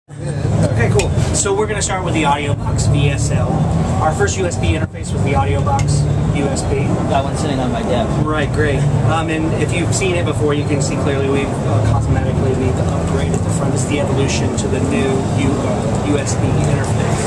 Okay, cool. So we're going to start with the AudioBox VSL. Our first USB interface was the AudioBox USB. That one's sitting on my desk. Right, great. And if you've seen it before, you can see clearly we've cosmetically we've upgraded the front. This is the evolution to the new USB interface.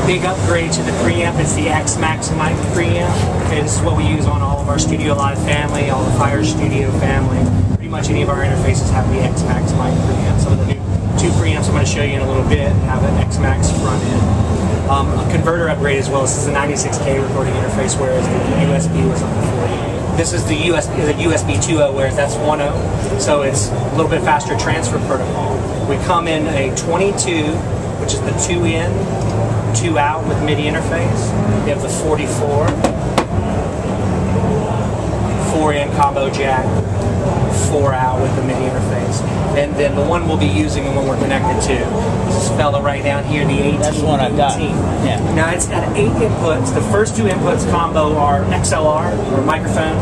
Big upgrade to the preamp is the X-Max mic preamp. Okay, this is what we use on all of our Studio Live family, all the Fire Studio family. Pretty much any of our interfaces have the X-Max mic preamp. Some of the new two preamps I'm going to show you in a little bit have an X-Max front end. A converter upgrade as well. This is a 96K recording interface, whereas the USB was on the 48. This is the USB 2.0, whereas that's 1.0. So it's a little bit faster transfer protocol. We come in a 22, which is the 2 in, 2 out with MIDI interface. We have the 44, 4 in combo jack, 4 out with the MIDI interface. And then the one we'll be using and one we're connected to is this fella right down here, the 18. That's the one I've got. Yeah. Now it's got 8 inputs. The first 2 inputs combo are XLR, or microphone,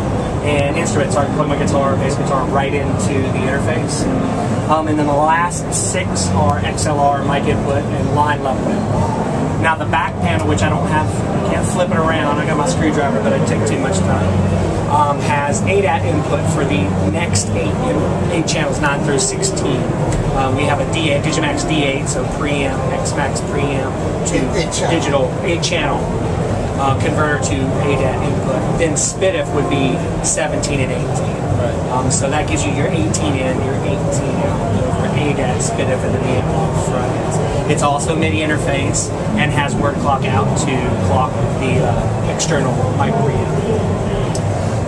and instruments. So I can plug my guitar, bass guitar, right into the interface. And then the last 6 are XLR, mic input, and line level input. Now the back panel, which I don't have, I can't flip it around, I got my screwdriver, but it'd take too much time, has ADAT input for the next 8 channels, 9 through 16. We have a D8, Digimax D8, so preamp, X-Max preamp to digital 8-channel converter to ADAT input. Then SPDIF would be 17 and 18. Right. So that gives you your 18 in, your 18 out, over ADAT, SPDIF, and then the analog front. It's also MIDI interface and has word clock out to clock the external mic preamp.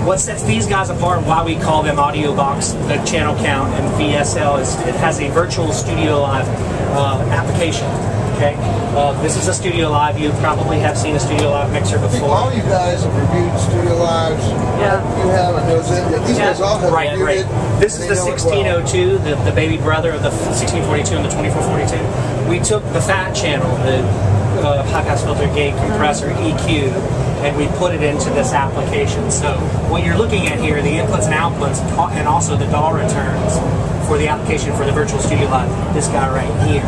What sets these guys apart, why we call them AudioBox, the channel count, and VSL, is it has a virtual Studio Live application. Okay, this is a Studio Live. You probably have seen a Studio Live mixer before. All you guys have reviewed Studio Lives. Yeah. You haven't. These guys all have reviewed it. This is the 1602, the baby brother of the 1642 and the 2442. We took the fat channel, the high pass filter, gate, compressor, EQ, and we put it into this application. So what you're looking at here, the inputs and outputs, and also the DAW returns for the application for the Virtual Studio Live, this guy right here.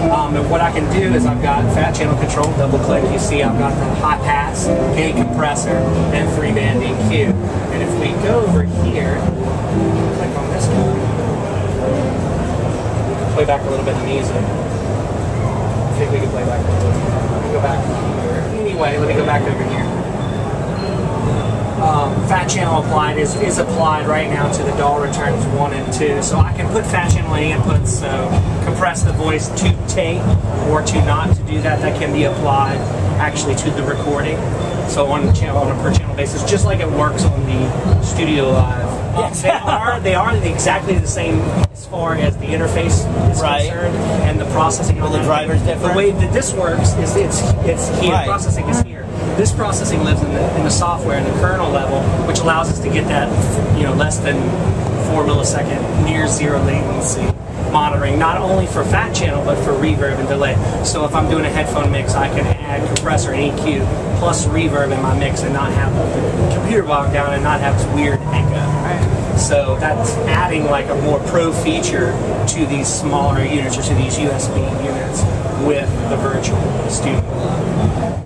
And what I can do is I've got fat channel control, double click, you see I've got the high pass, gate compressor, and 3-band EQ. And if we go over here, click on this guy, we can play back a little bit of music. I think we can play back a little bit. Let me go back here. Anyway, let me go back over here. Fat channel applied is applied right now to the DAW returns 1 and 2. So I can put fat channel any inputs, so compress the voice to tape or to not to do that. That can be applied actually to the recording. So on a per channel basis, just like it works on the Studio Live. They are exactly the same as far as the interface is concerned, and the processing. Well, the driver's different. The way that this works is it's here. Right. Processing is here. This processing lives in the software, in the kernel level, which allows us to get that, less than 4 millisecond, near zero latency monitoring, not only for fat channel but for reverb and delay. So if I'm doing a headphone mix, I can add compressor and EQ plus reverb in my mix and not have the computer bogged down and not have this weird echo. So that's adding like a more pro feature to these smaller units or to these USB units with the virtual Studio Live.